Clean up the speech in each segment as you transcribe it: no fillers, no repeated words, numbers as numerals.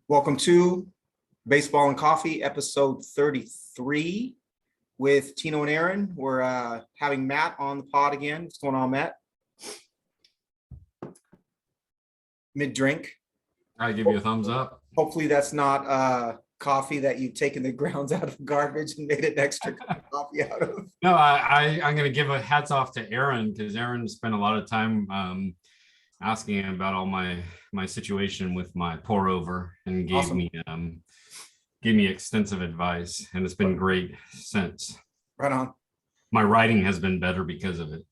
Welcome to Baseball and Coffee, episode 33 with Tino and Aaron. We're having Matt on the pod again. What's going on, Matt? Mid-drink. I give you a thumbs up. Hopefully that's not coffee that you've taken the grounds out of garbage and made an extra coffee out of. No, I'm going to give a hats off to Aaron because Aaron spent a lot of time asking about all my situation with my pour over and gave Awesome. me extensive advice, and it's been great since. Right on. My writing has been better because of it.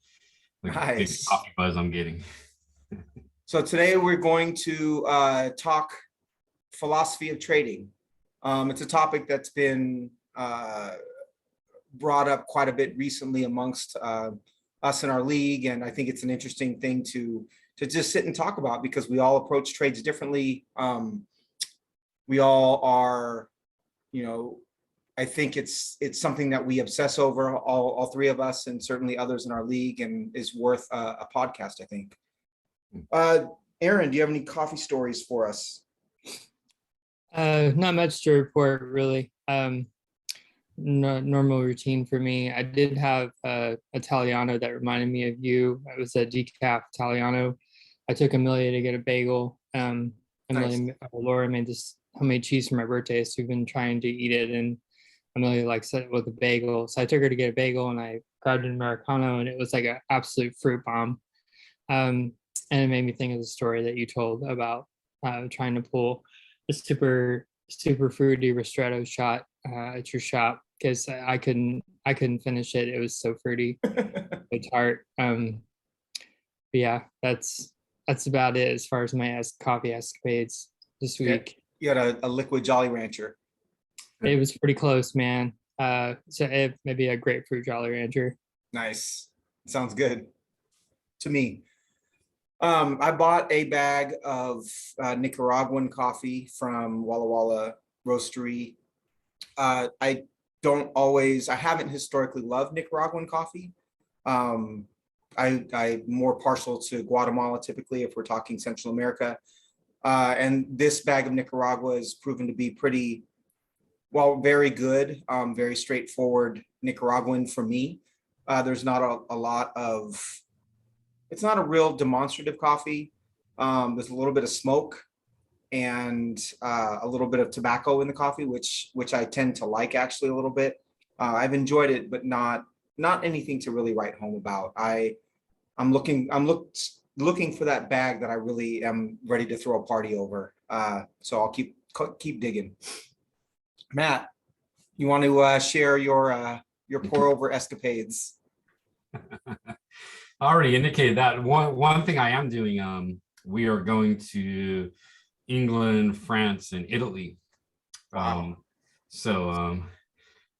Nice. The coffee buzz I'm getting. So today we're going to talk philosophy of trading. It's a topic that's been brought up quite a bit recently amongst us in our league, and I think it's an interesting thing to just sit and talk about because we all approach trades differently. We all are, I think it's something that we obsess over, all three of us, and certainly others in our league, and is worth a podcast, I think. Aaron, do you have any coffee stories for us? Not much to report, really. Normal routine for me. I did have Italiano that reminded me of you. It was a decaf Italiano. I took Amelia to get a bagel. Amelia, Laura made this homemade cheese for my birthday, so we've been trying to eat it, and Amelia likes it with a bagel. So I took her to get a bagel, and I grabbed an Americano, and it was like an absolute fruit bomb. And it made me think of the story that you told about trying to pull a super fruity ristretto shot at your shop, because I couldn't finish it. It was so fruity. It's hard. But yeah, that's about it as far as my coffee escapades this week. You had a liquid Jolly Rancher. It was pretty close, man. So maybe a grapefruit Jolly Rancher. Nice. Sounds good to me. I bought a bag of Nicaraguan coffee from Walla Walla Roastery. I haven't historically loved Nicaraguan coffee. I'm more partial to Guatemala typically if we're talking Central America. And this bag of Nicaragua is proven to be very good, very straightforward Nicaraguan for me. There's not a lot of, it's not a real demonstrative coffee. There's a little bit of smoke and a little bit of tobacco in the coffee, which I tend to like actually a little bit. I've enjoyed it, but not anything to really write home about. I'm looking for that bag that I really am ready to throw a party over. So I'll keep digging. Matt, you want to share your pour over escapades? I already indicated that. One thing I am doing, we are going to England, France, and Italy. Wow. So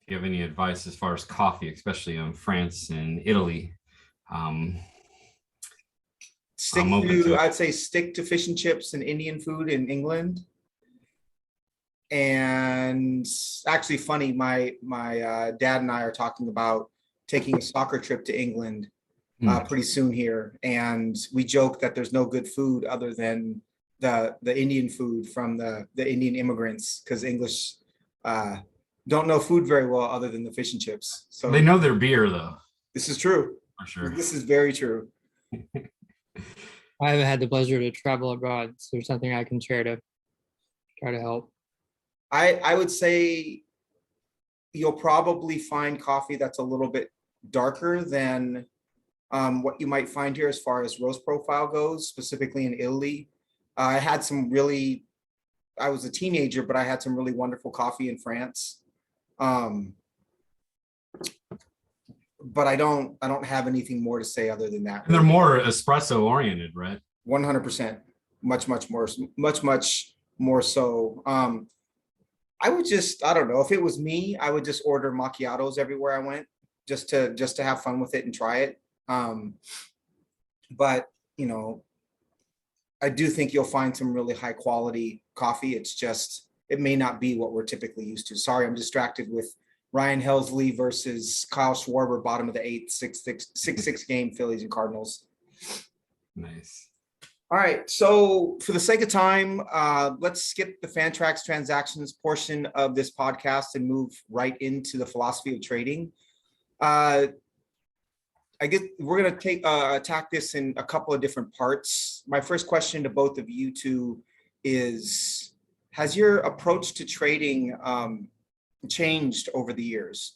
if you have any advice as far as coffee, especially in France and Italy, I'd say stick to fish and chips and Indian food in England. And actually funny, my dad and I are talking about taking a soccer trip to England pretty soon here, and we joke that there's no good food other than the Indian food from the Indian immigrants, because English don't know food very well other than the fish and chips. So they know their beer though. This is true. For sure. This is very true. I haven't had the pleasure to travel abroad, so there's something I can share to try to help. I would say you'll probably find coffee that's a little bit darker than what you might find here as far as roast profile goes, specifically in Italy. I was a teenager, but I had some really wonderful coffee in France. But I don't have anything more to say other than that. And they're more espresso oriented, right? 100%, much more so. I don't know, if it was me, I would just order macchiatos everywhere I went, just to have fun with it and try it. But I do think you'll find some really high quality coffee. It's just, it may not be what we're typically used to. Sorry, I'm distracted with Ryan Helsley versus Kyle Schwarber, bottom of the eighth, 6-6 game, Phillies and Cardinals. Nice. All right, so for the sake of time, let's skip the Fantrax transactions portion of this podcast and move right into the philosophy of trading. I guess we're going to attack this in a couple of different parts. My first question to both of you two is, has your approach to trading changed over the years?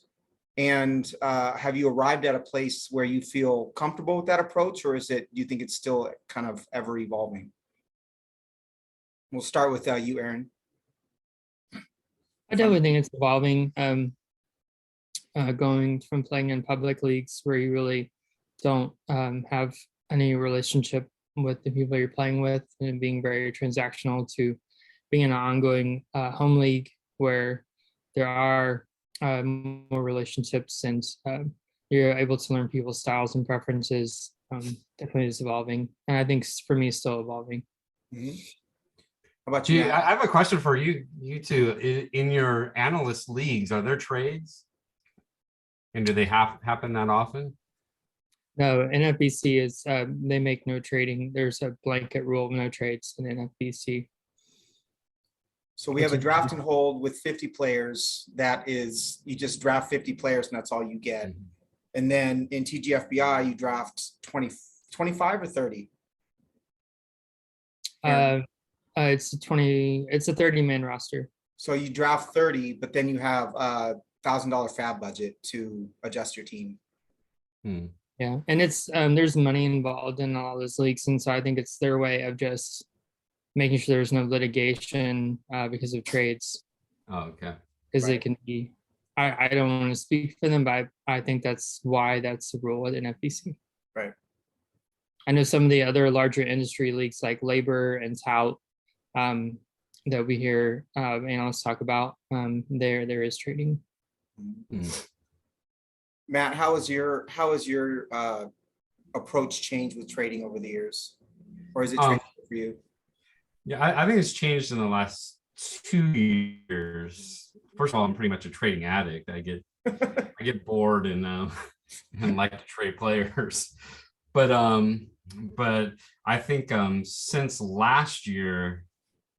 And have you arrived at a place where you feel comfortable with that approach, or do you think it's still kind of ever evolving? We'll start with you, Aaron. I definitely think it's evolving. Going from playing in public leagues where you really don't have any relationship with the people you're playing with, and being very transactional, to being in an ongoing home league where there are more relationships, and you're able to learn people's styles and preferences. Definitely is evolving, and I think for me, it's still evolving. Mm-hmm. How about you? I have a question for you two. In your analyst leagues, are there trades? And do they happen that often? No, NFBC is they make no trading. There's a blanket rule of no trades in NFBC. So we have a draft and hold with 50 players. That is, you just draft 50 players and that's all you get. Mm-hmm. And then in TGFBI, you draft 25 or 30? It's a 30-man roster. So you draft 30, but then you have $1,000 fab budget to adjust your team. Yeah, and it's there's money involved in all those leagues, and so I think it's their way of just making sure there's no litigation because of trades. Oh, okay. Because it can be, I don't want to speak for them, but I think that's why that's the rule at NFBC. Right. I know some of the other larger industry leagues like Labor and Tout that we hear analysts talk about, there is trading. Matt, how has your approach changed with trading over the years, or is it trading for you? Yeah, I think it's changed in the last 2 years. First of all, I'm pretty much a trading addict. I get bored and like to trade players, but I think since last year,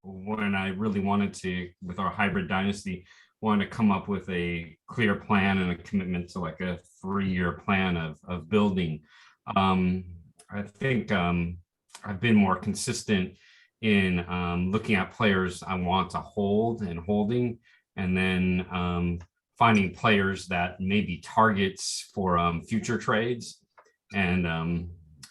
when I really wanted to, with our hybrid dynasty, want to come up with a clear plan and a commitment to like a 3-year plan of building. I think I've been more consistent in looking at players I want to hold and holding, and then finding players that may be targets for future trades. And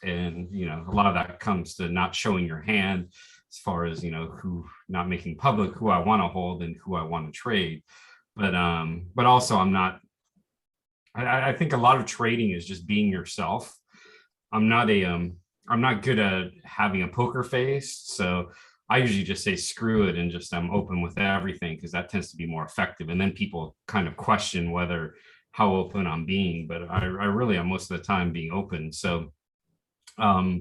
you know, a lot of that comes to not showing your hand, as far as, you know, who, not making public who I want to hold and who I want to trade. But also I think a lot of trading is just being yourself. I'm not good at having a poker face. So I usually just say, screw it. And just, I'm open with everything, because that tends to be more effective. And then people kind of question how open I'm being, but I really am most of the time being open. So I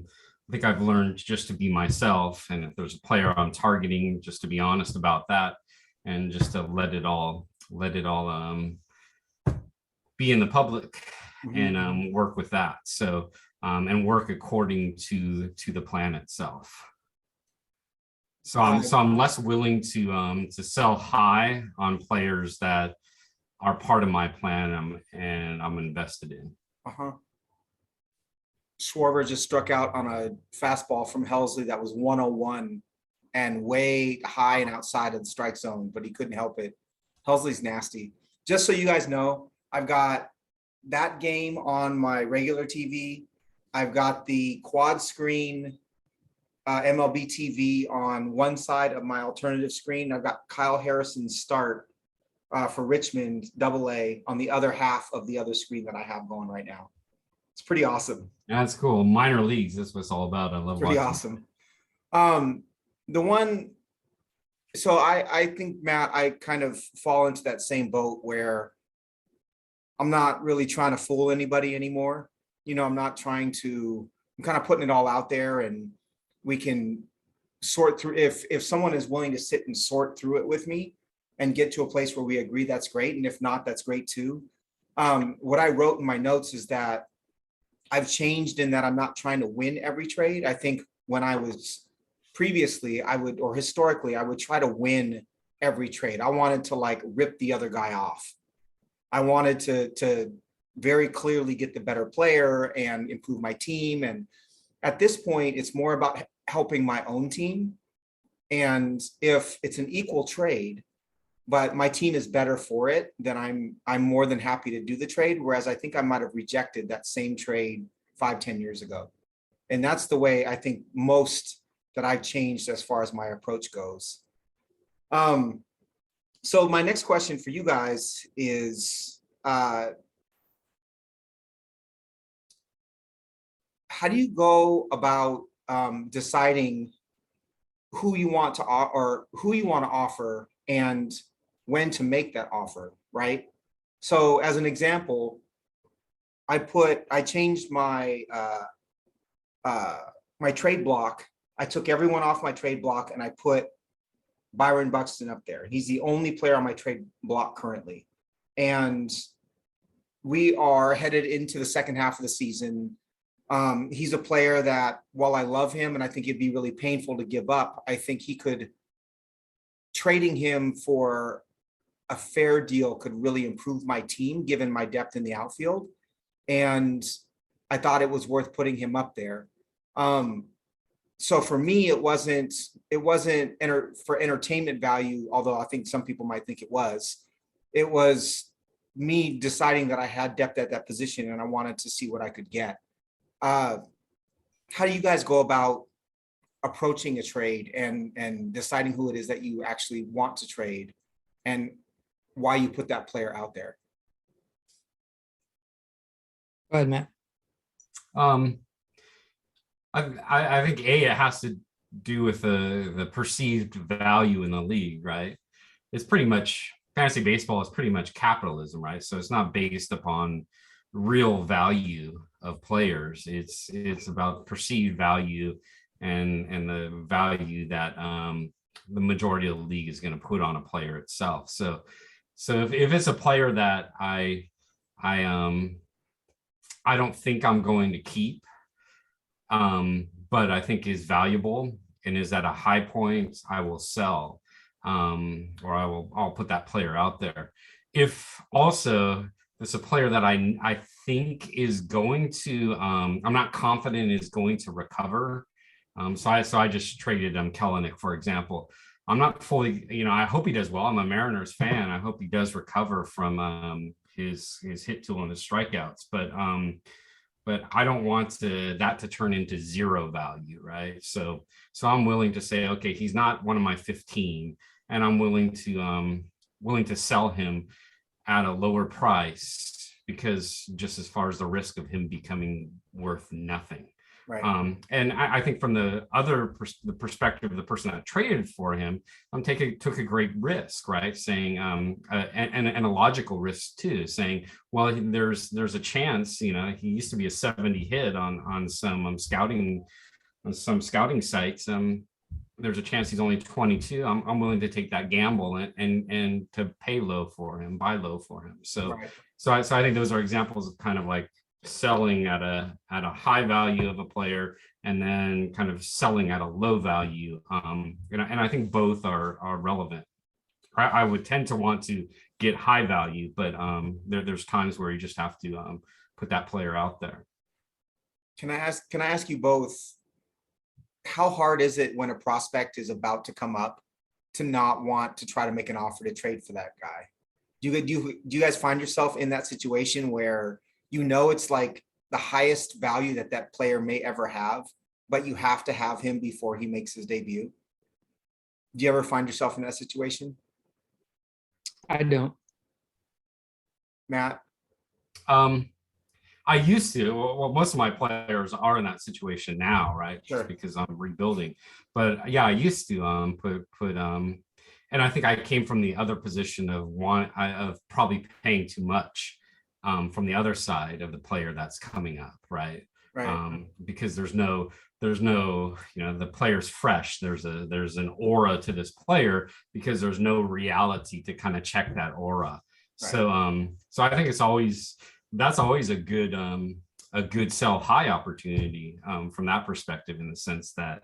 think I've learned just to be myself, and if there's a player I'm targeting, just to be honest about that, and just to let it all be in the public, and work with that. So and work according to the plan itself. So I'm less willing to sell high on players that are part of my plan and I'm invested in. Schwarber just struck out on a fastball from Helsley that was 101 and way high and outside of the strike zone, but he couldn't help it. Helsley's nasty. Just so you guys know, I've got that game on my regular TV. I've got the quad screen MLB TV on one side of my alternative screen. I've got Kyle Harrison's start for Richmond AA on the other half of the other screen that I have going right now. It's pretty awesome. That's cool. Minor leagues, that's what it's all about. I love pretty watching. Awesome. So I think, Matt, I kind of fall into that same boat where I'm not really trying to fool anybody anymore. You know, I'm kind of putting it all out there, and we can sort through. If someone is willing to sit and sort through it with me and get to a place where we agree, that's great. And if not, that's great too. What I wrote in my notes is that I've changed in that I'm not trying to win every trade. I think when I was previously, or historically, I would try to win every trade. I wanted to like rip the other guy off. I wanted to very clearly get the better player and improve my team. And at this point, it's more about helping my own team. And if it's an equal trade, but my team is better for it, then I'm more than happy to do the trade. Whereas I think I might have rejected that same trade 5-10 years ago. And that's the way I think most that I've changed as far as my approach goes. So my next question for you guys is, how do you go about deciding who you want to offer and when to make that offer, right? So as an example, I changed my my trade block. I took everyone off my trade block and I put Byron Buxton up there. He's the only player on my trade block currently. And we are headed into the second half of the season. He's a player that, while I love him and I think it'd be really painful to give up, I think trading him for a fair deal could really improve my team given my depth in the outfield. And I thought it was worth putting him up there. So for me, it wasn't for entertainment value, although I think some people might think it was. It was me deciding that I had depth at that position and I wanted to see what I could get. How do you guys go about approaching a trade and deciding who it is that you actually want to trade and why you put that player out there? Go ahead, Matt. I think it has to do with the perceived value in the league, right? It's pretty much, fantasy baseball is pretty much capitalism, right? So it's not based upon real value of players. It's about perceived value and the value that the majority of the league is going to put on a player itself. So if it's a player that I don't think I'm going to keep, but I think is valuable and is at a high point, I will sell, or I'll put that player out there. If also it's a player that I think is going to, I'm not confident is going to recover. So I just traded Kellenic, for example. I'm not fully, I hope he does well. I'm a Mariners fan. I hope he does recover from his hit tool and his strikeouts, but I don't want that to turn into zero value, right? So I'm willing to say, okay, he's not one of my 15, and I'm willing to sell him at a lower price, because just as far as the risk of him becoming worth nothing. Right. And I think from the perspective of the person that traded for him, took a great risk, right? Saying, and a logical risk too, saying, well, there's a chance, he used to be a 70 hit on some scouting sites. There's a chance he's only 22. I'm willing to take that gamble and to pay low for him, buy low for him. So, Right. so I think those are examples of kind of like selling at a high value of a player and then kind of selling at a low value. And I think both are relevant. I would tend to want to get high value, but there's times where you just have to put that player out there. Can I ask you both, how hard is it when a prospect is about to come up to not want to try to make an offer to trade for that guy? Do you guys find yourself in that situation where it's like the highest value that player may ever have, but you have to have him before he makes his debut? Do you ever find yourself in that situation? I don't. Matt? I used to. Well, most of my players are in that situation now, right? Sure. Just because I'm rebuilding. But yeah, I used to put and I think I came from the other position of probably paying too much from the other side of the player that's coming up, right? Right. Because there's no, the player's fresh. There's an aura to this player because there's no reality to kind of check that aura. Right. So I think that's always a good a good sell high opportunity from that perspective, in the sense that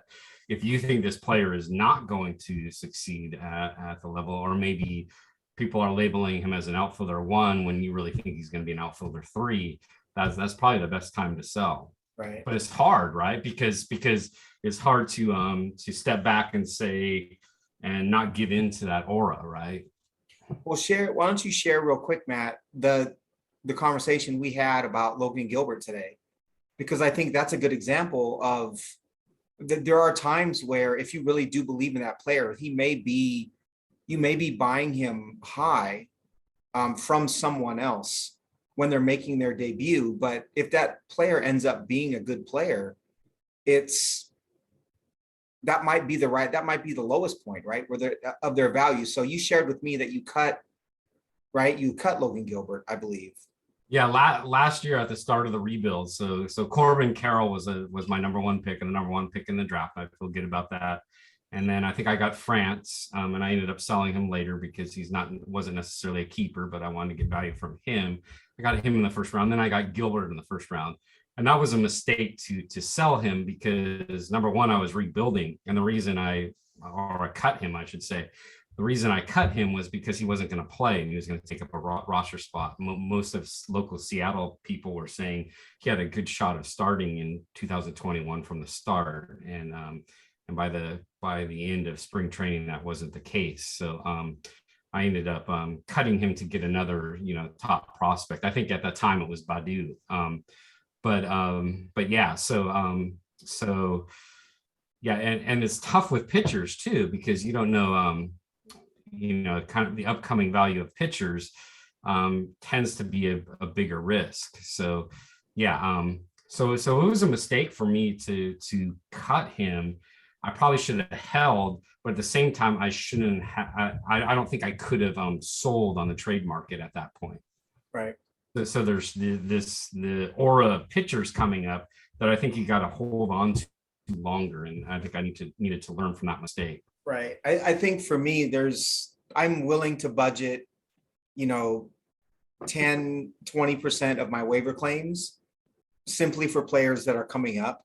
if you think this player is not going to succeed at the level, or maybe people are labeling him as an outfielder 1 when you really think he's going to be an outfielder 3, that's probably the best time to sell. Right. But it's hard, right? Because it's hard to step back and say, and not give into that aura, right? Well, why don't you share real quick, Matt, the conversation we had about Logan Gilbert today? Because I think that's a good example of that there are times where if you really do believe in that player, you may be buying him high from someone else when they're making their debut. But if that player ends up being a good player, that might be the lowest point, right? Where they're of their value. So you shared with me that you cut Logan Gilbert, I believe. Yeah, last year at the start of the rebuild. So Corbin Carroll was my number 1 pick and the number 1 pick in the draft. I feel good about that. And then I think I got France, and I ended up selling him later because wasn't necessarily a keeper, but I wanted to get value from him. I got him in the first round. Then I got Gilbert in the first round. And that was a mistake to sell him because, number 1, I was rebuilding. And the reason I cut him, I should say, the reason I cut him was because he wasn't going to play and he was going to take up a roster spot. Most of local Seattle people were saying he had a good shot of starting in 2021 from the start. And by the end of spring training, that wasn't the case. So I ended up cutting him to get another, top prospect. I think at that time it was Badu. But yeah, so yeah, and it's tough with pitchers too, because you don't know, kind of the upcoming value of pitchers tends to be a bigger risk. So yeah, so it was a mistake for me to cut him. I probably should have held, but at the same time, I shouldn't have. I don't think I could have sold on the trade market at that point. Right. So there's the aura of pitchers coming up that I think you got to hold on to longer, and I think I needed to learn from that mistake. Right. I think for me, I'm willing to budget, 10, 20% of my waiver claims simply for players that are coming up.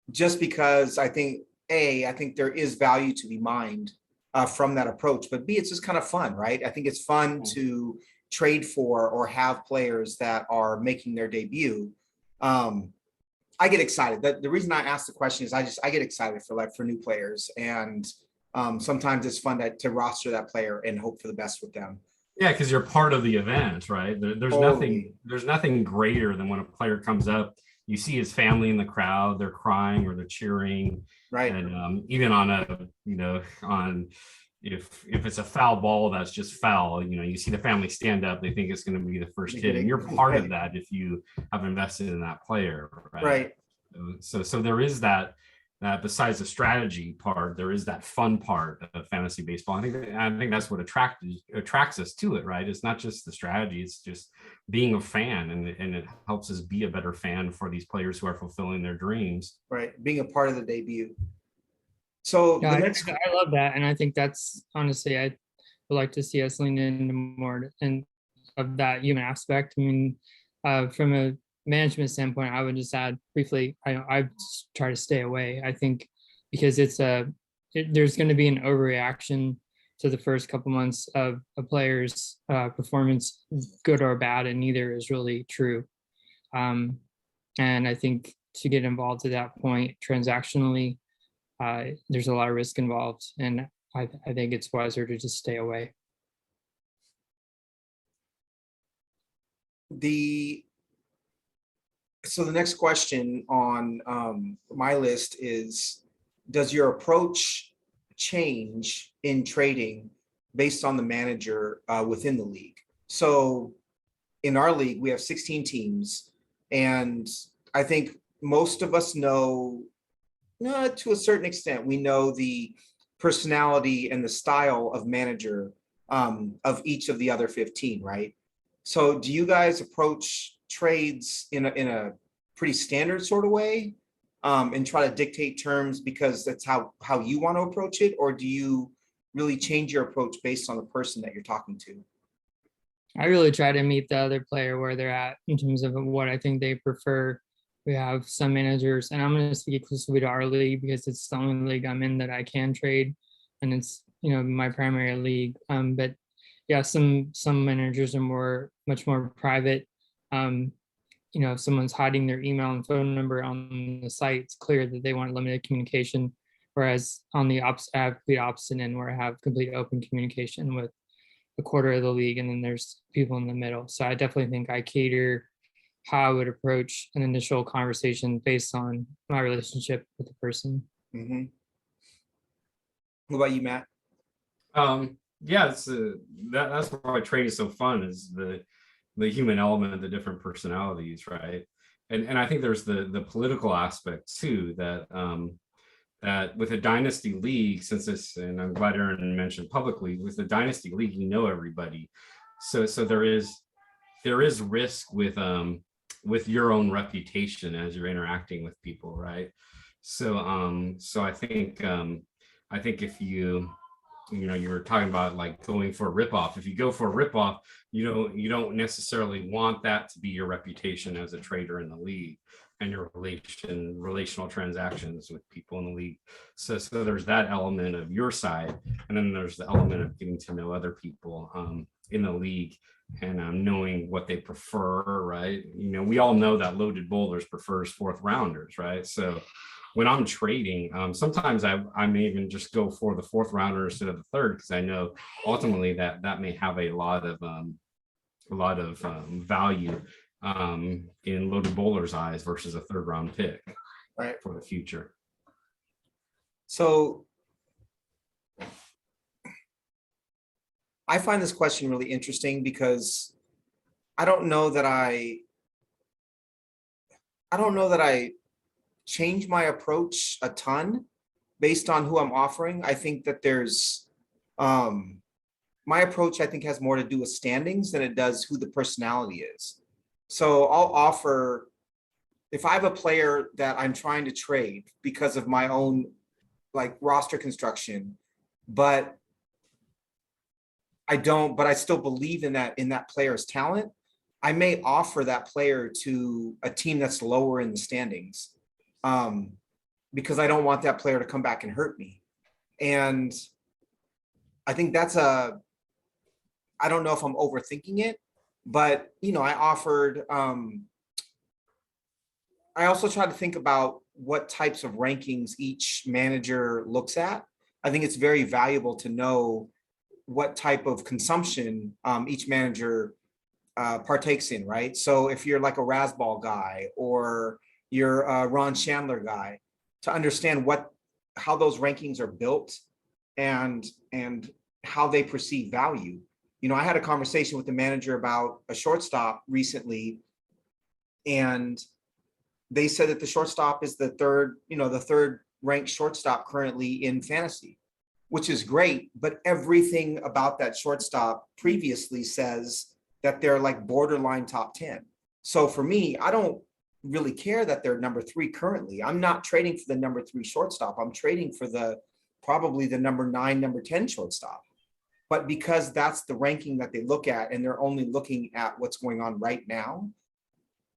Just because I think there is value to be mined from that approach, but B, it's just kind of fun, right? I think it's fun to trade for or have players that are making their debut. I get excited. The reason I ask the question is I get excited for new players, and sometimes it's fun to roster that player and hope for the best with them. Yeah, because you're part of the event, right? There's nothing greater than when a player comes up, you see his family in the crowd, they're crying or they're cheering, right? And even on if it's a foul ball that's just foul, you see the family stand up, they think it's going to be the first hit, and you're part of that if you have invested in that player, right? Right. So there is that besides the strategy part, there is that fun part of fantasy baseball. I think that's what attracts us to it, right? It's not just the strategy, it's just being a fan, and it helps us be a better fan for these players who are fulfilling their dreams. Right, being a part of the debut. So yeah, I love that, and I think that's honestly, I would like to see us lean into more and of that human aspect. I mean, from a management standpoint, I would just add briefly, I try to stay away. I think because there's going to be an overreaction to the first couple months of a player's performance, good or bad, and neither is really true. And I think to get involved to that point transactionally, there's a lot of risk involved, and I think it's wiser to just stay away. So the next question on my list is, does your approach change in trading based on the manager within the league? So in our league, we have 16 teams, and I think most of us know, to a certain extent, we know the personality and the style of manager of each of the other 15, right? So do you guys approach trades in a pretty standard sort of way and try to dictate terms because that's how you want to approach it? Or do you really change your approach based on the person that you're talking to? I really try to meet the other player where they're at in terms of what I think they prefer. We have some managers, and I'm going to speak exclusively to our league because it's the only league I'm in that I can trade, and it's my primary league. But yeah, some managers are much more private. If someone's hiding their email and phone number on the site, it's clear that they want limited communication. Whereas on the I have complete opposite end where I have complete open communication with a quarter of the league, and then there's people in the middle. So I definitely think I cater how I would approach an initial conversation based on my relationship with the person. Mm-hmm. What about you, Matt? Yeah, that's why trade is so fun, is the human element, the different personalities, right? And I think there's the political aspect too, that that with a dynasty league, since this, and I'm glad Aaron mentioned publicly, with the dynasty league, everybody. So there is risk with your own reputation as you're interacting with people, right? So I think if you were talking about like going for a ripoff. If you go for a ripoff, you don't necessarily want that to be your reputation as a trader in the league and your relational transactions with people in the league. So there's that element of your side, and then there's the element of getting to know other people in the league and knowing what they prefer, right? We all know that Loaded Bowlers prefers fourth rounders, right? So when I'm trading, sometimes I may even just go for the fourth rounder instead of the third, because I know ultimately that may have a lot of value in Loaded Bowler's eyes versus a third round pick, right, for the future. So I find this question really interesting because I don't know that I change my approach a ton based on who I'm offering. I think that there's my approach, I think, has more to do with standings than it does who the personality is. So I'll offer, if I have a player that I'm trying to trade because of my own like roster construction, but I still believe in that player's talent, I may offer that player to a team that's lower in the standings, because I don't want that player to come back and hurt me. And I think I don't know if I'm overthinking it, but I offered, I also try to think about what types of rankings each manager looks at. I think it's very valuable to know what type of consumption each manager partakes in, right? So if you're like a Rasball guy or you're a Ron Chandler guy, to understand how those rankings are built and how they perceive value. I had a conversation with the manager about a shortstop recently, and they said that the shortstop is the third ranked shortstop currently in fantasy, which is great, but everything about that shortstop previously says that they're like borderline top 10. So for me, I don't really care that they're number 3 currently. I'm not trading for the number 3 shortstop. I'm trading for probably the number 9, number 10 shortstop. But because that's the ranking that they look at, and they're only looking at what's going on right now,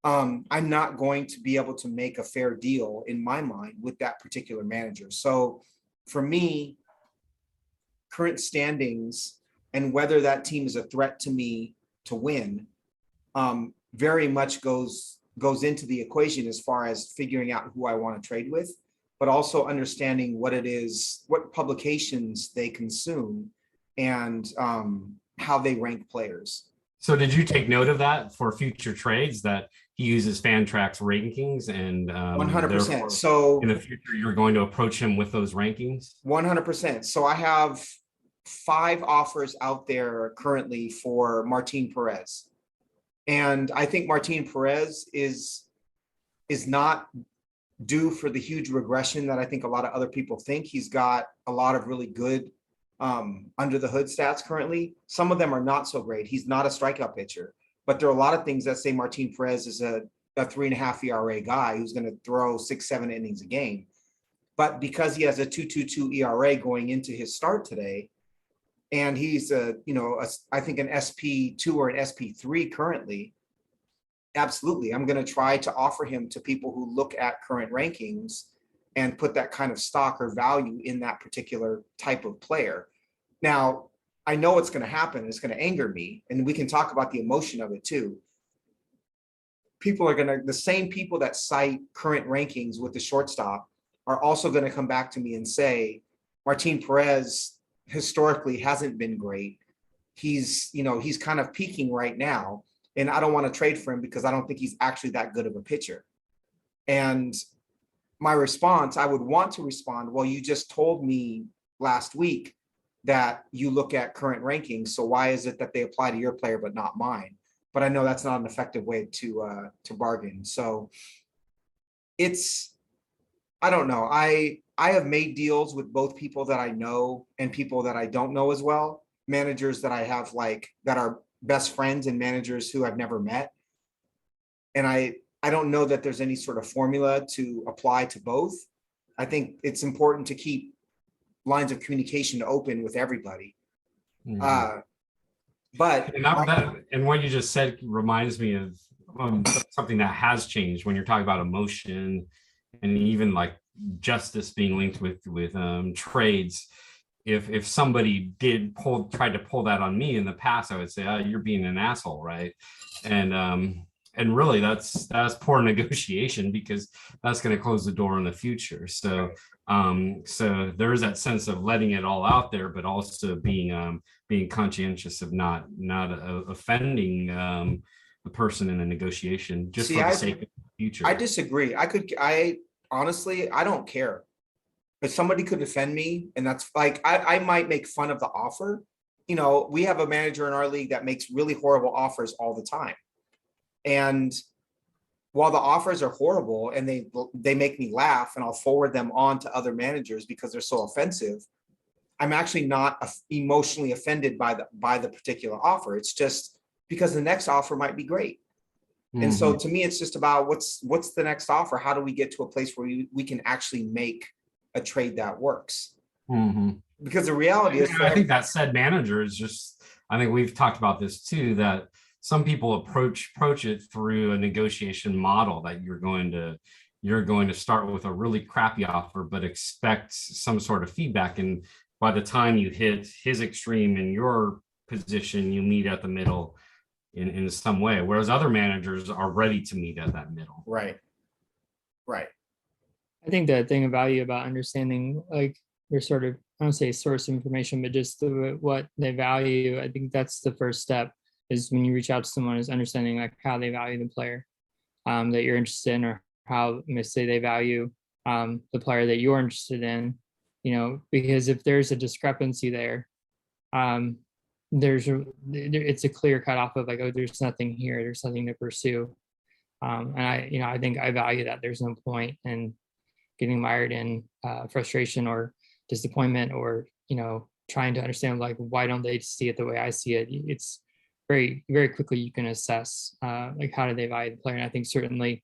I'm not going to be able to make a fair deal in my mind with that particular manager. So for me, current standings and whether that team is a threat to me to win very much goes into the equation as far as figuring out who I want to trade with, but also understanding what publications they consume and how they rank players. So did you take note of that for future trades, that he uses Fantrax rankings, and 100%. So in the future, you're going to approach him with those rankings? 100%. So I have 5 offers out there currently for Martin Perez. And I think Martin Perez is not due for the huge regression that I think a lot of other people think. He's got a lot of really good under the hood stats currently. Some of them are not so great. He's not a strikeout pitcher, but there are a lot of things that say Martin Perez is a 3.5 ERA guy who's going to throw 6-7 innings a game. But because he has a 2.22 ERA going into his start today, and he's I think an SP2 or an SP3 currently, absolutely, I'm going to try to offer him to people who look at current rankings and put that kind of stock or value in that particular type of player. Now, I know what's going to happen. It's going to anger me, and we can talk about the emotion of it too. The same people that cite current rankings with the shortstop are also going to come back to me and say, Martin Perez historically hasn't been great. He's kind of peaking right now, and I don't want to trade for him because I don't think he's actually that good of a pitcher. And my response, I would want to respond, well, you just told me last week that you look at current rankings, so why is it that they apply to your player but not mine? But I know that's not an effective way to bargain. So I don't know. I have made deals with both people that I know and people that I don't know as well. Managers that I have that are best friends and managers who I've never met. And I don't know that there's any sort of formula to apply to both. I think it's important to keep lines of communication open with everybody. Mhm. But and what you just said reminds me of something that has changed when you're talking about emotion and even like justice being linked with trades. If somebody tried to pull that on me in the past, I would say, oh, you're being an asshole, right? And really that's poor negotiation, because that's going to close the door in the future. So so there's that sense of letting it all out there, but also being conscientious of not offending the person in a negotiation, just for the sake of the future. I disagree. I honestly, I don't care. If somebody could defend me, and that's I might make fun of the offer. We have a manager in our league that makes really horrible offers all the time. And while the offers are horrible and they make me laugh, and I'll forward them on to other managers because they're so offensive, I'm actually not emotionally offended by the particular offer. It's just because the next offer might be great. Mm-hmm. And so to me, it's just about what's the next offer? How do we get to a place where we can actually make a trade that works? Mm-hmm. Because the reality is, I think that said manager is just, I think we've talked about this too, that some people approach it through a negotiation model, that you're going to start with a really crappy offer, but expect some sort of feedback. And by the time you hit his extreme in your position, you meet at the middle in some way, whereas other managers are ready to meet at that middle. Right. I think the thing of value about understanding your sort of, I don't say source information, but just what they value. I think that's the first step, is when you reach out to someone, is understanding how they value the player that you're interested in, or how, say, they value the player that you're interested in. Because if there's a discrepancy there, it's a clear cutoff of oh, there's nothing here, there's nothing to pursue. And I think I value that. There's no point in getting mired in frustration or disappointment, or trying to understand why don't they see it the way I see it. It's very, very quickly you can assess how do they value the player. And I think certainly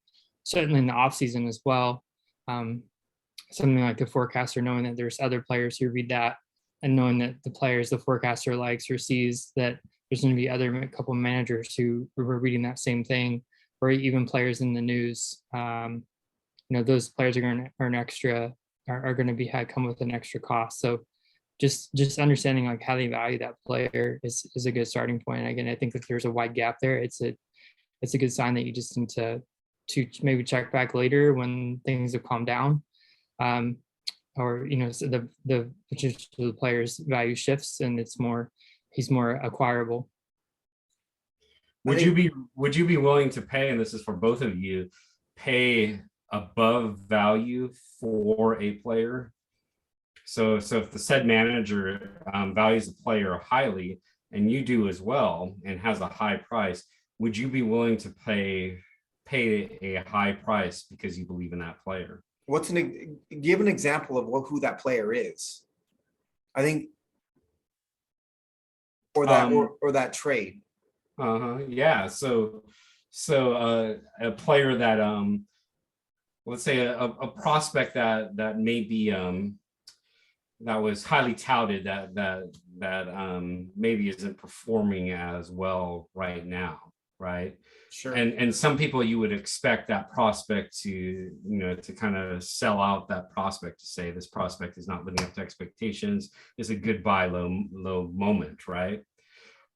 in the off season as well, something like the forecaster, knowing that there's other players who read that, and knowing that the players the forecaster likes or sees, that there's going to be a couple of managers who were reading that same thing, or even players in the news. Those players are going to earn extra, are going to come with an extra cost. So just understanding how they value that player is a good starting point. And again, I think if there's a wide gap there, it's a good sign that you just need to maybe check back later when things have calmed down, or so the potential of the player's value shifts and he's more acquirable. Would you be willing to pay, and this is for both of you, pay above value for a player? So if the said manager values the player highly, and you do as well, and has a high price, would you be willing to pay a high price because you believe in that player? Give an example of who that player is. I think, or that trade. Yeah. So a player that let's say a prospect that may be that was highly touted that maybe isn't performing as well right now, right? Sure. And some people, you would expect that prospect to kind of sell out that prospect, to say this prospect is not living up to expectations, is a good buy low moment, right?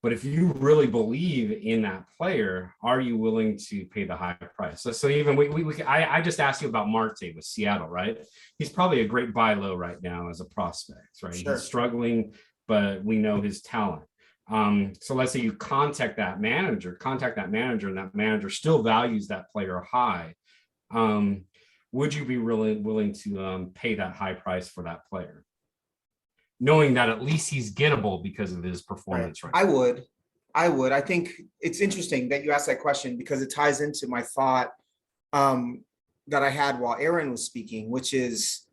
But if you really believe in that player, are you willing to pay the high price? So even I just asked you about Marte with Seattle, right? He's probably a great buy low right now as a prospect, right? Sure. He's struggling, but we know his talent. So let's say you contact that manager, and that manager still values that player high. Would you be really willing to pay that high price for that player, knowing that at least he's gettable because of his performance? Right. I would. I think it's interesting that you asked that question because it ties into my thought that I had while Aaron was speaking, which is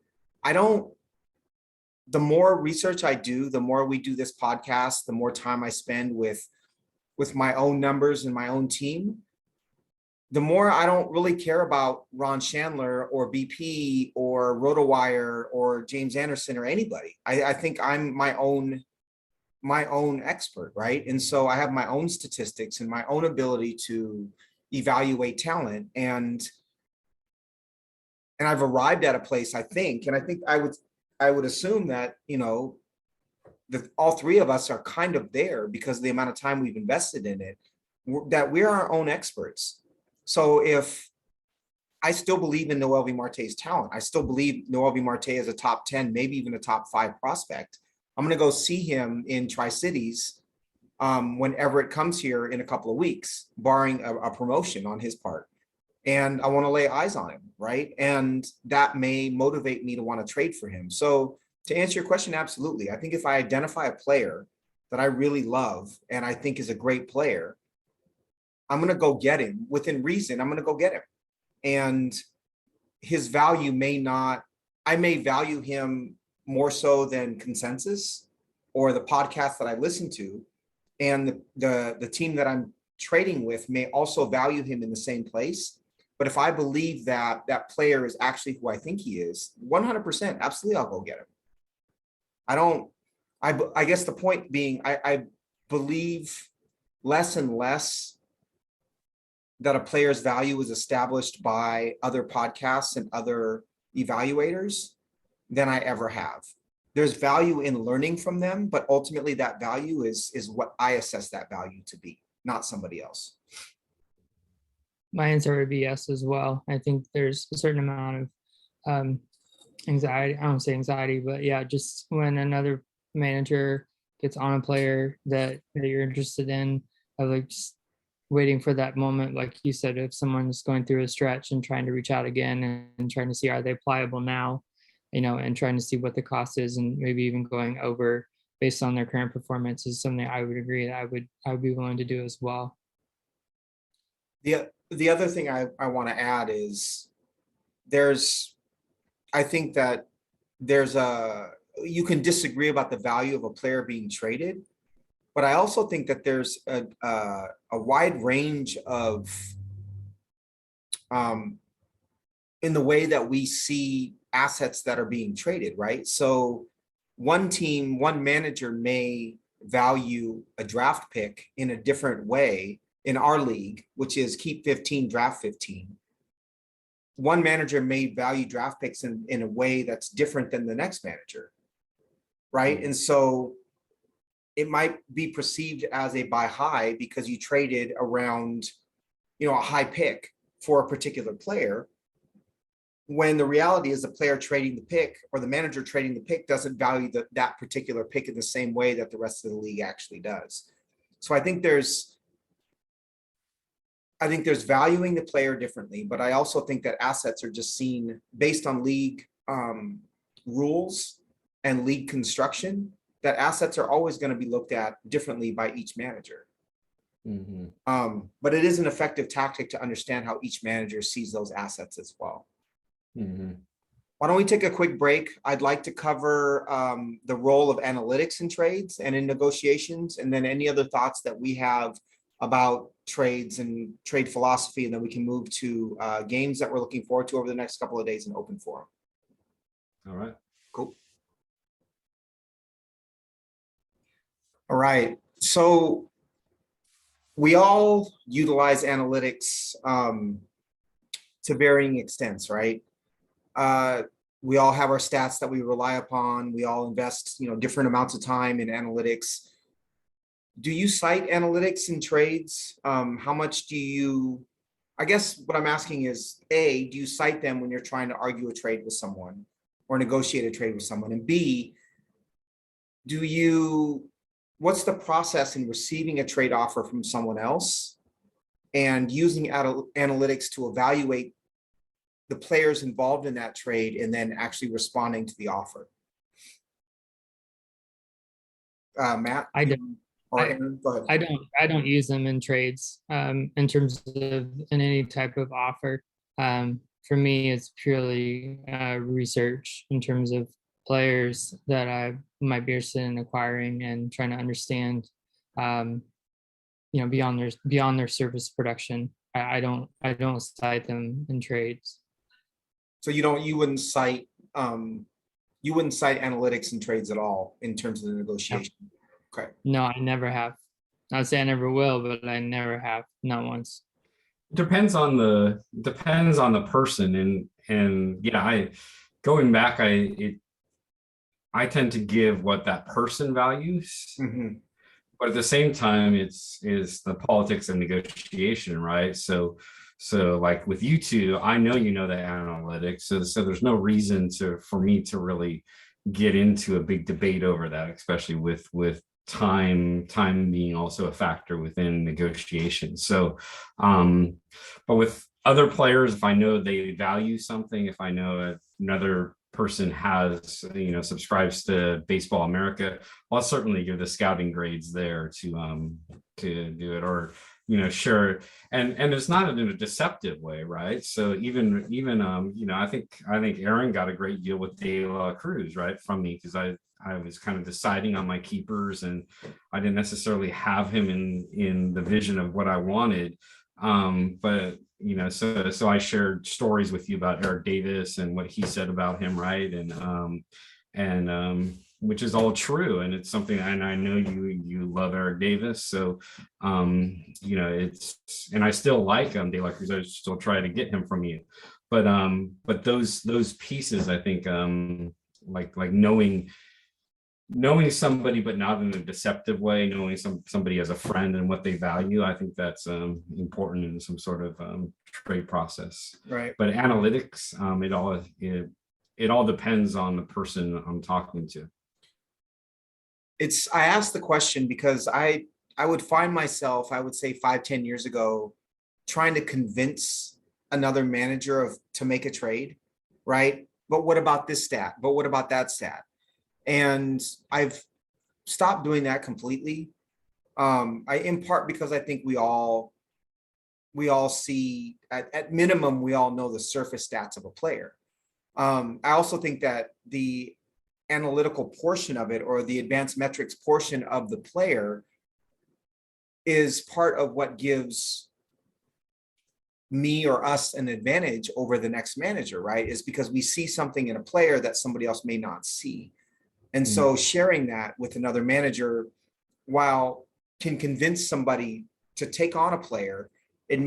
the more research I do, the more we do this podcast, the more time I spend with my own numbers and my own team, the more I don't really care about Ron Chandler or BP or RotoWire or James Anderson or anybody. I think I'm my own expert, right? And so I have my own statistics and my own ability to evaluate talent, and I've arrived at a place, I think, and I think I would assume that, that all three of us are kind of there because of the amount of time we've invested in it, that we're our own experts. So if I still believe in Noelvi Marte's talent, I still believe Noelvi Marte is a top 10, maybe even a top 5 prospect. I'm going to go see him in Tri-Cities whenever it comes here in a couple of weeks, barring a promotion on his part. And I want to lay eyes on him, right? And that may motivate me to want to trade for him. So to answer your question, absolutely. I think if I identify a player that I really love and I think is a great player, I'm going to go get him within reason. I'm going to go get him. And his value I may value him more so than consensus or the podcast that I listen to. And the team that I'm trading with may also value him in the same place. But if I believe that that player is actually who I think he is, 100%, absolutely, I'll go get him. I guess the point being, I believe less and less that a player's value is established by other podcasts and other evaluators than I ever have. There's value in learning from them, but ultimately that value is what I assess that value to be, not somebody else. My answer would be yes as well. I think there's a certain amount of anxiety. I don't say anxiety, but yeah, just when another manager gets on a player that you're interested in, of like just waiting for that moment, like you said, if someone's going through a stretch and trying to reach out again and trying to see are they pliable now, and trying to see what the cost is, and maybe even going over based on their current performance is something I would agree that I would be willing to do as well. The other thing I want to add is I think that you can disagree about the value of a player being traded, but I also think that there's a wide range of in the way that we see assets that are being traded, right? So one manager may value a draft pick in a different way in our league, which is keep 15, draft 15. One manager may value draft picks in a way that's different than the next manager, right? And so it might be perceived as a buy high because you traded around, a high pick for a particular player, when the reality is the player trading the pick or the manager trading the pick doesn't value that particular pick in the same way that the rest of the league actually does. So I think there's valuing the player differently, but I also think that assets are just seen based on league rules and league construction, that assets are always going to be looked at differently by each manager. Mm-hmm. But it is an effective tactic to understand how each manager sees those assets as well. Mm-hmm. Why don't we take a quick break? I'd like to cover the role of analytics in trades and in negotiations, and then any other thoughts that we have about trades and trade philosophy, and then we can move to games that we're looking forward to over the next couple of days in open forum. All right. Cool. All right. So we all utilize analytics to varying extents, right? Uh, we all have our stats that we rely upon. We all invest, different amounts of time in analytics. Do you cite analytics in trades? How much do you, I guess what I'm asking is, A, do you cite them when you're trying to argue a trade with someone or negotiate a trade with someone? And B, what's the process in receiving a trade offer from someone else and using analytics to evaluate the players involved in that trade and then actually responding to the offer? Matt? I don't. Or I, Aaron, go ahead. I don't use them in trades in terms of in any type of offer. For me, it's purely research in terms of players that I might be interested in acquiring and trying to understand, beyond their service production. I don't cite them in trades. So you wouldn't cite analytics in trades at all in terms of the negotiation. Okay. No, I never have. Not say I never will, but I never have, not once. Depends on the person, and yeah, going back, I tend to give what that person values. Mhm. But at the same time, it's the politics of negotiation, right? So like with you two, I know you know the analytics, so there's no reason for me to really get into a big debate over that, especially with time being also a factor within negotiation. So but with other players, if I know they value something, if I know another person has, subscribes to Baseball America, I'll certainly give the scouting grades there to do it, or sure. And it's not in a deceptive way, right? So even I think Aaron got a great deal with De La Cruz, right, from me, because I was kind of deciding on my keepers, and I didn't necessarily have him in the vision of what I wanted. But so I shared stories with you about Eric Davis and what he said about him, right? And which is all true, and it's something, and I know you love Eric Davis, so it's, and I still like De La Cruz. I still try to get him from you, but those pieces, I think, like knowing somebody, but not in a deceptive way, knowing somebody as a friend and what they value, I think that's important in some sort of trade process. Right. But analytics, it all depends on the person I'm talking to. I asked the question because I would find myself, I would say 5-10 years ago, trying to convince another manager to make a trade, right? But what about this stat? But what about that stat? And I've stopped doing that completely. In part because I think we all see, at minimum, we all know the surface stats of a player. I also think that the analytical portion of it, or the advanced metrics portion of the player, is part of what gives me or us an advantage over the next manager, right? Is because we see something in a player that somebody else may not see. And so sharing that with another manager, while can convince somebody to take on a player, it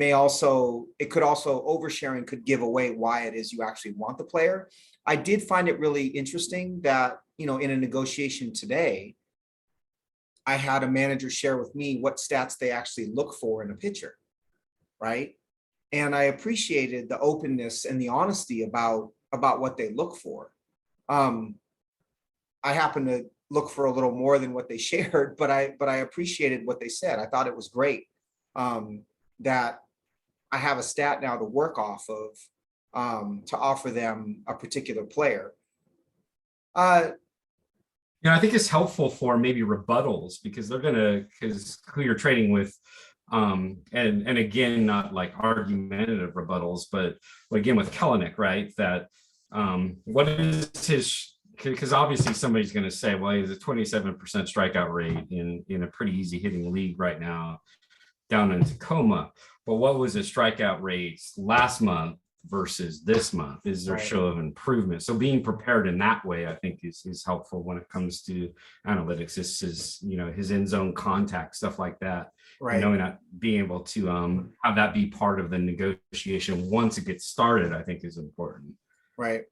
could also, oversharing could give away why it is you actually want the player. I did find it really interesting that, in a negotiation today, I had a manager share with me what stats they actually look for in a pitcher, right? And I appreciated the openness and the honesty about what they look for. I happen to look for a little more than what they shared, but I appreciated what they said. I thought it was great that I have a stat now to work off of to offer them a particular player. I think it's helpful for maybe rebuttals, because because who you're trading with, and again, not like argumentative rebuttals, but again with Kelenic, right? That what is his? Because obviously somebody's going to say, well, he has a 27% strikeout rate in a pretty easy hitting league right now down in Tacoma. But what was his strikeout rates last month versus this month? Is there a Right. show of improvement? So being prepared in that way, I think is helpful when it comes to analytics. This is, his end zone contact, stuff like that. Right. And knowing that, being able to have that be part of the negotiation once it gets started, I think is important. Right.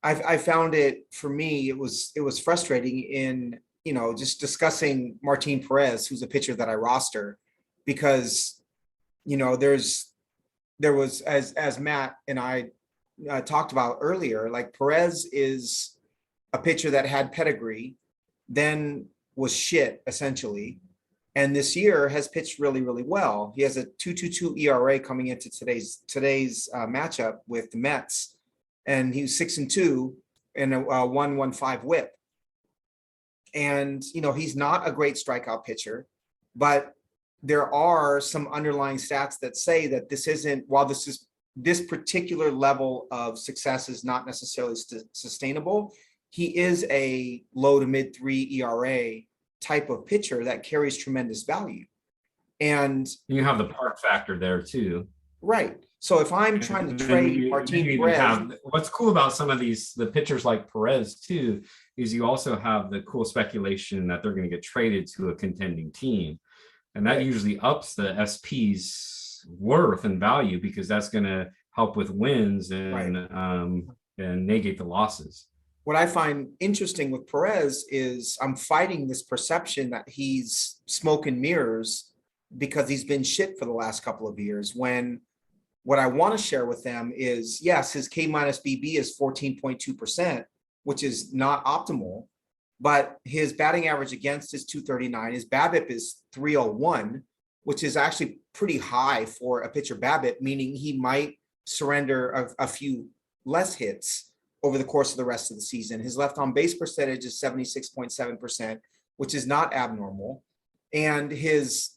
I found it, for me, it was frustrating in, just discussing Martin Perez, who's a pitcher that I roster, because, there was, as Matt and I talked about earlier, like Perez is a pitcher that had pedigree, then was shit essentially. And this year has pitched really, really well. He has a 2.22 ERA coming into today's matchup with the Mets, and he was 6-2 and a 1.15 WHIP. And he's not a great strikeout pitcher, but there are some underlying stats that say that this isn't, while this particular level of success is not necessarily sustainable, he is a low to mid 3 ERA type of pitcher that carries tremendous value. And you have the park factor there too. Right. So if I'm trying to trade Martin Perez, what's cool about some of the pitchers like Perez too, is you also have the cool speculation that they're going to get traded to a contending team. And that usually ups the SP's worth and value, because that's going to help with wins and negate the losses. What I find interesting with Perez is I'm fighting this perception that he's smoke and mirrors because he's been shit for the last couple of years, when what I want to share with them is, yes, his K minus BB is 14.2%, which is not optimal, but his batting average against is 239. His BABIP is 301, which is actually pretty high for a pitcher BABIP, meaning he might surrender a few less hits over the course of the rest of the season. His left on base percentage is 76.7%, which is not abnormal. And his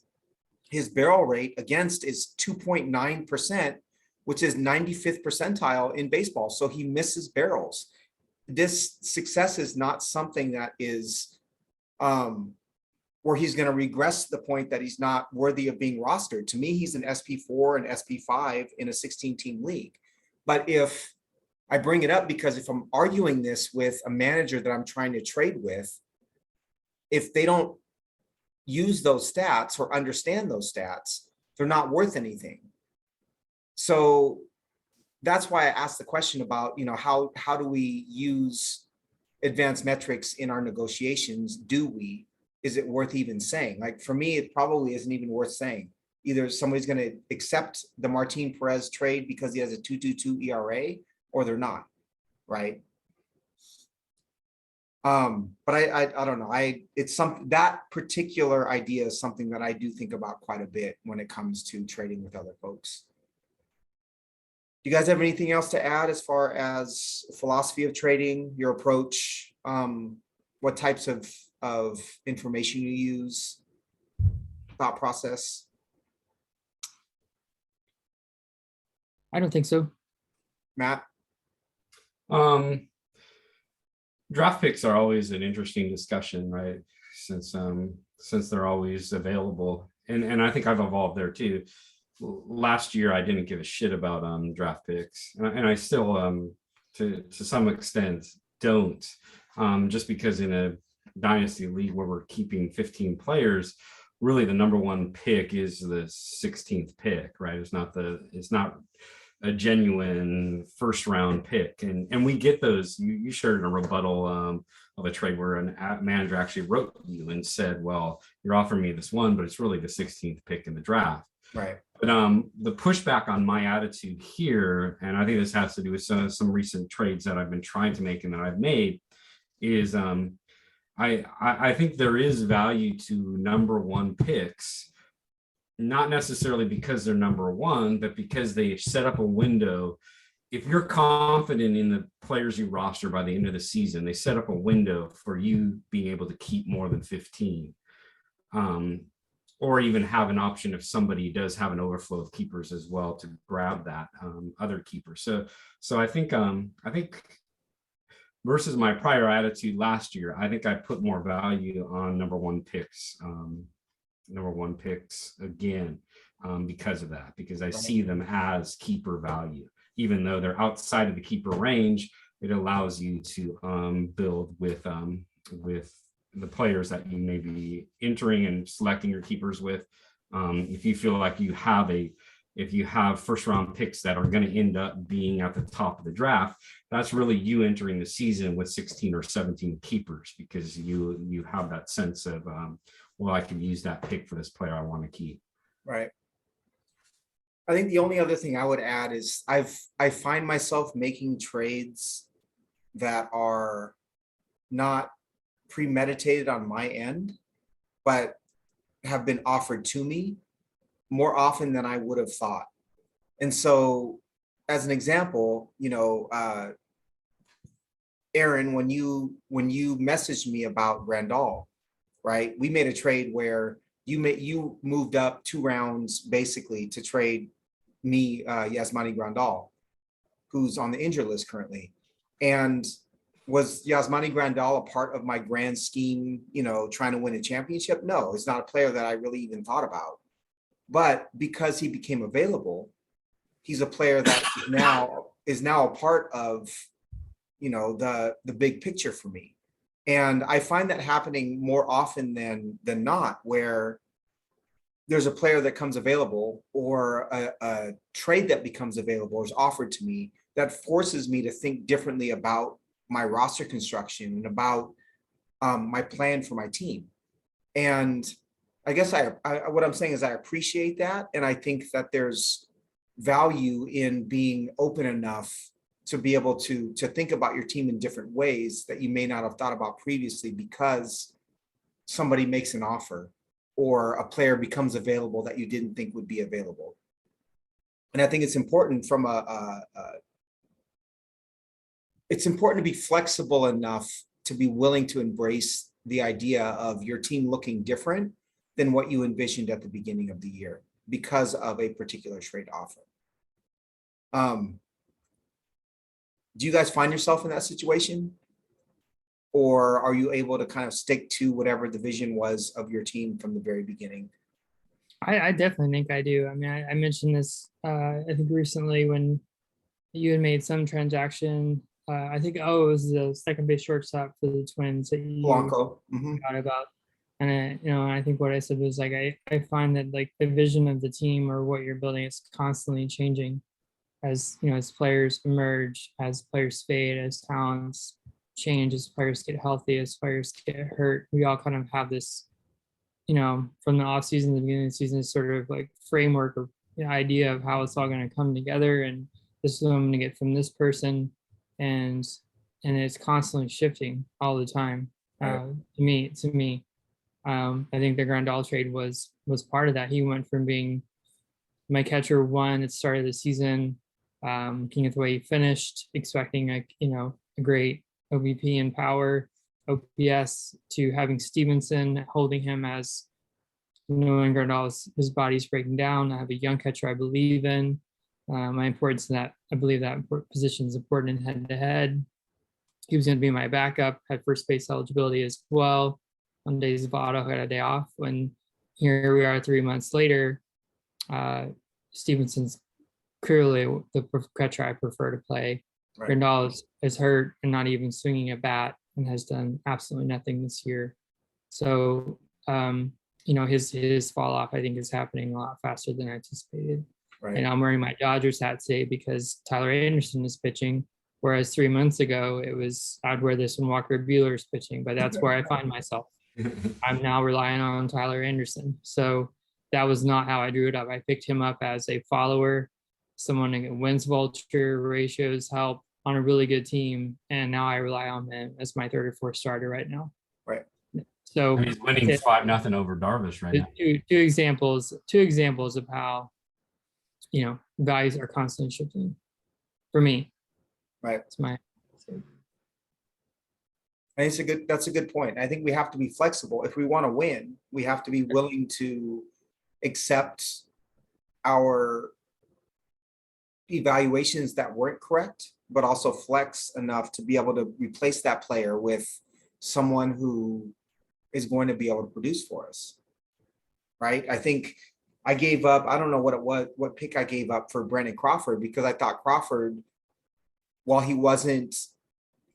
barrel rate against is 2.9%, which is 95th percentile in baseball. So he misses barrels. This success is not something that is where he's going to regress to the point that he's not worthy of being rostered. To me, he's an SP4 and SP5 in a 16-team league. But if I bring it up because if I'm arguing this with a manager that I'm trying to trade with, if they don't use those stats or understand those stats, they're not worth anything. So that's why I asked the question about, how do we use advanced metrics in our negotiations? Is it worth even saying? Like, for me, it probably isn't even worth saying. Either somebody's going to accept the Martin Perez trade because he has a 2.22 ERA, or they're not, right? But I don't know. It's something, that particular idea is something that I do think about quite a bit when it comes to trading with other folks. Do you guys have anything else to add as far as philosophy of trading, your approach, what types of information you use, thought process? I don't think so. Matt? Draft picks are always an interesting discussion, right? Since they're always available, and I think I've evolved there too. Last year, I didn't give a shit about draft picks, and I still, to some extent, don't. Just because in a dynasty league where we're keeping 15 players, really the number one pick is the 16th pick, right? It's not a genuine first round pick, and we get those. You shared a rebuttal of a trade where a manager actually wrote you and said, well, you're offering me this one, but it's really the 16th pick in the draft. Right. But the pushback on my attitude here, and I think this has to do with some recent trades that I've been trying to make and that I've made, is I think there is value to number one picks, not necessarily because they're number one, but because they set up a window. If you're confident in the players you roster by the end of the season, they set up a window for you being able to keep more than 15. Or even have an option if somebody does have an overflow of keepers as well to grab that other keeper. So I think versus my prior attitude last year, I think I put more value on number one picks again. because of that, because I see them as keeper value. Even though they're outside of the keeper range, it allows you to build with the players that you may be entering and selecting your keepers with. If you feel like if you have first round picks that are going to end up being at the top of the draft, that's really you entering the season with 16 or 17 keepers, because you have that sense of, well, I can use that pick for this player I want to keep. Right. I think the only other thing I would add is I find myself making trades that are not premeditated on my end, but have been offered to me more often than I would have thought. And so, as an example, Aaron, when you messaged me about Grandal, right? We made a trade where you moved up 2 rounds basically to trade me Yasmani Grandal, who's on the injured list currently. And was Yasmani Grandal a part of my grand scheme, trying to win a championship? No, it's not a player that I really even thought about. But because he became available, he's a player that is now a part of, the big picture for me. And I find that happening more often than not, where there's a player that comes available or a trade that becomes available or is offered to me that forces me to think differently about my roster construction and about my plan for my team. And I guess what I'm saying is I appreciate that. And I think that there's value in being open enough to be able to think about your team in different ways that you may not have thought about previously, because somebody makes an offer or a player becomes available that you didn't think would be available. And I think it's important it's important to be flexible enough to be willing to embrace the idea of your team looking different than what you envisioned at the beginning of the year because of a particular trade offer. Do you guys find yourself in that situation? Or are you able to kind of stick to whatever the vision was of your team from the very beginning? I definitely think I do. I mean, I mentioned this, I think recently when you had made some transaction. I think, it was the second base shortstop for the Twins that you Blanco. Mm-hmm. got about. And, I think what I said was like, I find that like the vision of the team or what you're building is constantly changing as, as players emerge, as players fade, as talents change, as players get healthy, as players get hurt. We all kind of have this, from the off season to the beginning of the season, sort of like framework or idea of how it's all going to come together. And this is what I'm going to get from this person. And it's constantly shifting all the time. Right. To me, I think the Grandal trade was part of that. He went from being my catcher one at the start of the season, looking at the way he finished, expecting a great OBP and power, OPS, to having Stevenson holding him as knowing Grandal's his body's breaking down. I have a young catcher I believe in. My importance in that, I believe that position is important in head-to-head. He was going to be my backup, had first base eligibility as well. On days Votto had a day off. When here we are 3 months later, Stevenson's clearly the catcher I prefer to play. Right. Grandal is hurt and not even swinging a bat and has done absolutely nothing this year. So, his fall off, I think, is happening a lot faster than anticipated. Right. And I'm wearing my Dodgers hat today because Tyler Anderson is pitching, whereas 3 months ago I'd wear this when Walker Buehler is pitching. But that's where I find myself. I'm now relying on Tyler Anderson. So that was not how I drew it up. I picked him up as a follower, someone who wins vulture ratios, help on a really good team, and now I rely on him as my third or fourth starter right now. Right. So and he's winning 5-0 over Darvish right now. Two examples of how values are constantly shifting for me. Right. It's my. And that's a good point. I think we have to be flexible. If we want to win, we have to be willing to accept our evaluations that weren't correct, but also flex enough to be able to replace that player with someone who is going to be able to produce for us. Right. I think I gave up, I don't know what it was, what pick I gave up for Brandon Crawford, because I thought Crawford, while he wasn't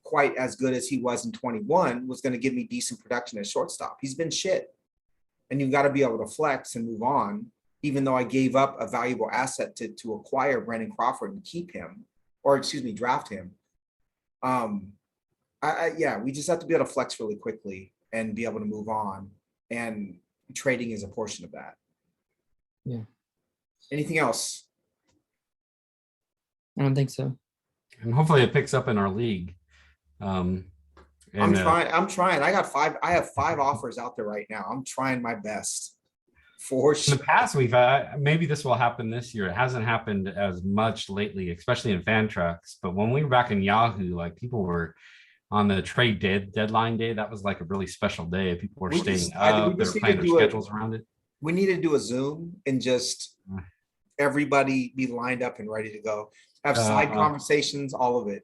quite as good as he was in 21, was going to give me decent production at shortstop. He's been shit. And you've got to be able to flex and move on, even though I gave up a valuable asset to acquire Brandon Crawford and keep him, or excuse me, draft him. Yeah, we just have to be able to flex really quickly and be able to move on. And trading is a portion of that. Yeah. Anything else? I don't think so. And hopefully it picks up in our league. I'm And trying. I have 5 offers out there right now. I'm trying my best. For in sure. the past, we've maybe this will happen this year. It hasn't happened as much lately, especially in fan tracks. But when we were back in Yahoo, like people were on the trade deadline day. That was like a really special day. People were staying up. They were planning their schedules around it. We need to do a Zoom and just everybody be lined up and ready to go. Have side conversations, all of it.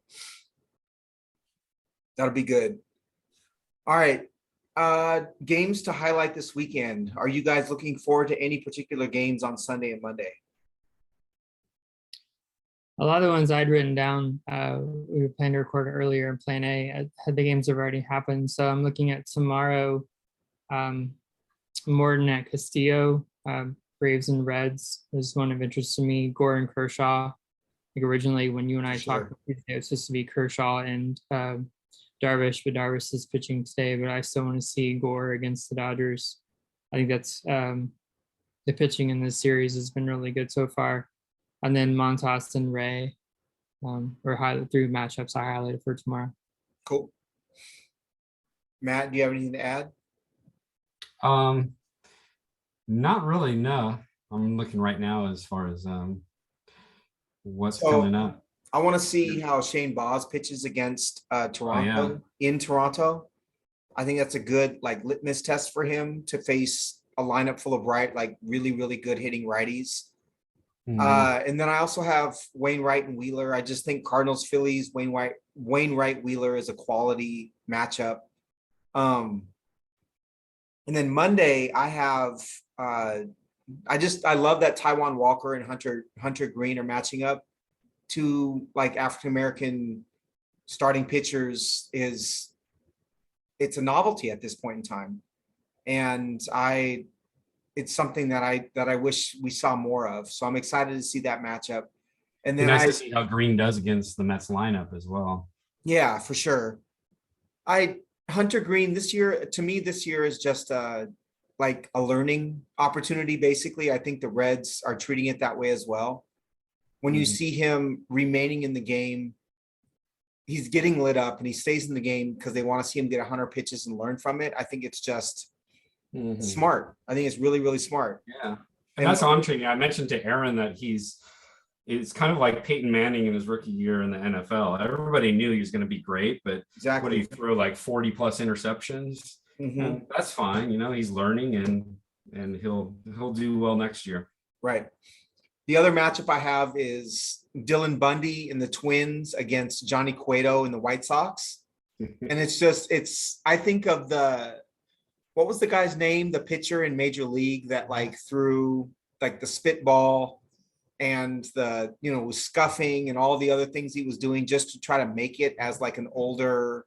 That'll be good. All right. Games to highlight this weekend. Are you guys looking forward to any particular games on Sunday and Monday? A lot of the ones I'd written down, we were planning to record earlier in Plan A. The games have already happened. So I'm looking at tomorrow, Morton at Castillo, Braves and Reds is one of interest to me. Gore and Kershaw. Like originally when you and I talked, it was supposed to be Kershaw and Darvish, but Darvish is pitching today, but I still want to see Gore against the Dodgers. I think that's the pitching in this series has been really good so far. And then Montas and Ray were through matchups I highlighted for tomorrow. Cool. Matt, do you have anything to add? Not really, no. I'm looking right now as far as what's coming up. I want to see how Shane Baz pitches against Toronto in Toronto. I think that's a good like litmus test for him to face a lineup full of really, really good hitting righties. And then I also have Wainwright and Wheeler. I just think Cardinals, Phillies, Wainwright, Wheeler is a quality matchup. And then Monday I have I love that Taiwan Walker and Hunter Green are matching up. To like African-American starting pitchers it's a novelty at this point in time. And it's something that I wish we saw more of. So I'm excited to see that matchup. And then nice to see how Green does against the Mets lineup as well. Yeah, for sure. Hunter Green this year is just like a learning opportunity. Basically, I think the Reds are treating it that way as well. When you see him remaining in the game, he's getting lit up and he stays in the game because they want to see him get 100 pitches and learn from it. I think it's just smart. I think it's really, really smart. Yeah. And that's how I'm treating it. I mentioned to Aaron that it's kind of like Peyton Manning in his rookie year in the NFL. Everybody knew he was going to be great, but what do you throw like 40 plus interceptions? That's fine. He's learning and he'll do well next year. Right. The other matchup I have is Dylan Bundy and the Twins against Johnny Cueto and the White Sox. And I think of what was the guy's name? The pitcher in Major League that like threw like the spitball and was scuffing and all the other things he was doing just to try to make it as like an older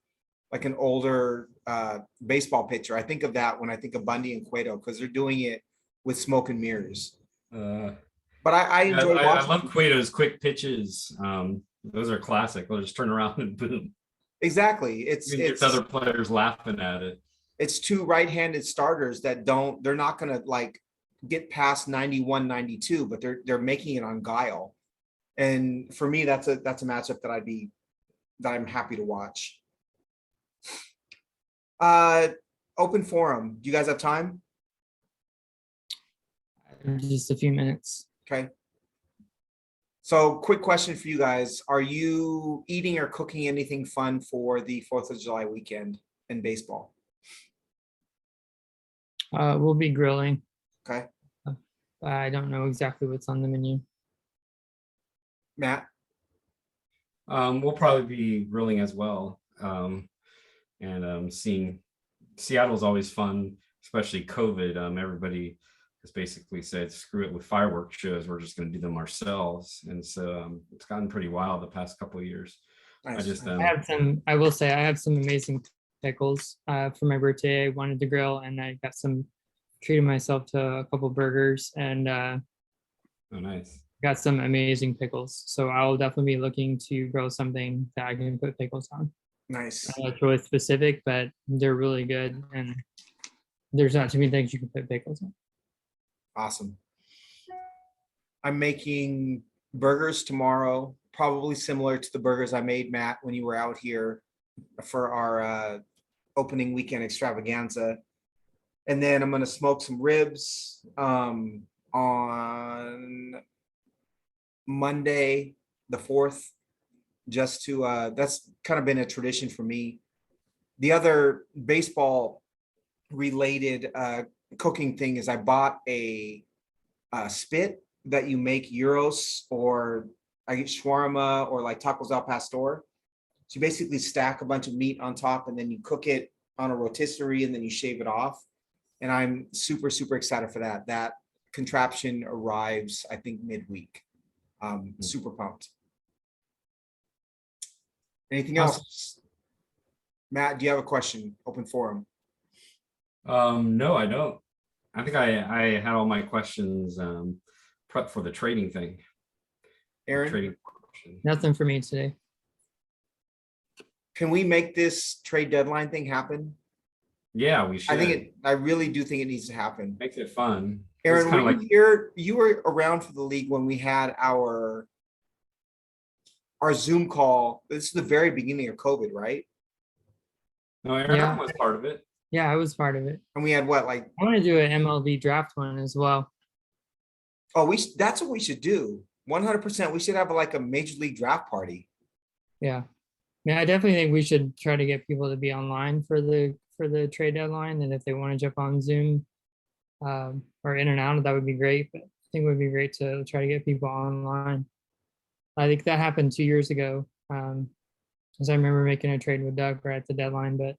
baseball pitcher. I think of that when I think of Bundy and Cueto because they're doing it with smoke and mirrors. But I enjoy watching. I love Cueto's quick pitches. Those are classic. They'll just turn around and boom. Exactly. It's other players laughing at it. It's two right-handed starters that they're not going to like get past 91, 92, but they're making it on guile. And for me, that's a matchup that I'm happy to watch. Open forum. Do you guys have time? Just a few minutes. Okay. So quick question for you guys. Are you eating or cooking anything fun for the 4th of July weekend in baseball? We'll be grilling. Okay. I don't know exactly what's on the menu. Matt? We'll probably be grilling as well. Seeing Seattle's always fun, especially COVID. Everybody has basically said, screw it with fireworks shows. We're just going to do them ourselves. And so it's gotten pretty wild the past couple of years. I Nice. just, I have some, I will say, I have some amazing pickles for my birthday. I wanted to grill and I got some, treated myself to a couple burgers and oh, nice. got some amazing pickles. So I'll definitely be looking to grow something that I can put pickles on. Nice. It's really specific, but they're really good. And there's not too many things you can put pickles on. Awesome. I'm making burgers tomorrow, probably similar to the burgers I made, Matt, when you were out here for our opening weekend extravaganza. And then I'm going to smoke some ribs on Monday, the 4th, just to, that's kind of been a tradition for me. The other baseball related cooking thing is I bought a spit that you make gyros, or I get shawarma or like tacos al pastor. So you basically stack a bunch of meat on top and then you cook it on a rotisserie and then you shave it off. And I'm super, super excited for that. That contraption arrives, I think, midweek. Super pumped. Anything else? Matt, do you have a question? Open forum. No, I don't. I think I had all my questions prepped for the trading thing. Aaron, Trading question. Nothing for me today. can we make this trade deadline thing happen? Yeah, we should. I really do think it needs to happen. Makes it fun. Aaron, It's were kinda you here? You were around for the league when we had our Zoom call. This is the very beginning of COVID, right? no, Aaron Yeah. was part of it. Yeah, I was part of it. And we had what, like, I want to do an MLB draft one as well. oh, that's what we should do. 100%. We should have like a major league draft party. Yeah. Yeah, I definitely think we should try to get people to be online for the trade deadline. And if they want to jump on Zoom or in and out, that would be great. But I think it would be great to try to get people online. I think that happened 2 years ago. Because I remember making a trade with Doug right at the deadline. But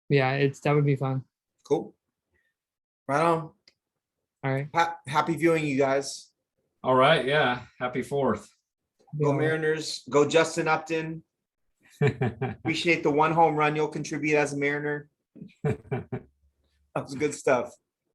yeah, that would be fun. Cool. Right on. All right. Happy viewing, you guys. All right, yeah. Happy 4th. Go Mariners. Go Justin Upton. Appreciate the one home run you'll contribute as a Mariner. That was good stuff.